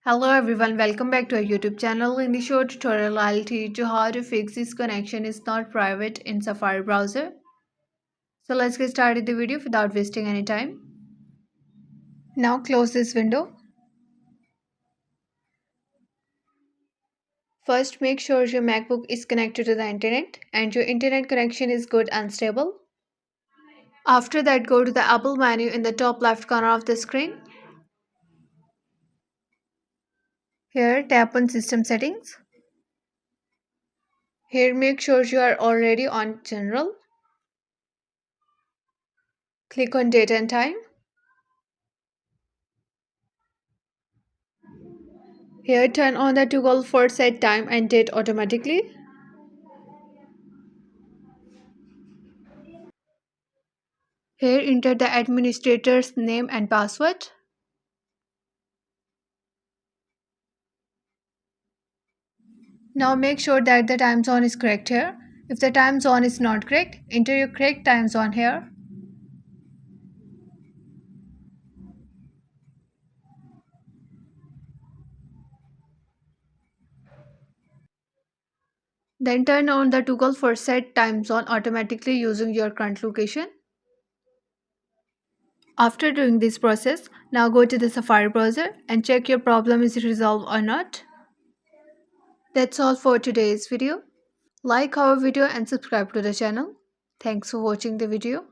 Hello everyone, welcome back to our YouTube channel. In this short tutorial, I'll teach you how to fix this connection is not private in Safari browser. So let's get started the video without wasting any time. Now close this window. First, make sure your Macbook is connected to the internet and your internet connection is good and stable. After that, go to the Apple menu in the top left corner of the screen. Here, tap on System Settings. Here, make sure you are already on General. Click on Date and Time. Here, turn on the toggle for set time and date automatically. Here, enter the administrator's name and password. Now make sure that the time zone is correct here. If the time zone is not correct, enter your correct time zone here. Then turn on the toggle for set time zone automatically using your current location. After doing this process, now go to the Safari browser and check your problem is resolved or not. That's all for today's video. Like our video and subscribe to the channel. Thanks for watching the video.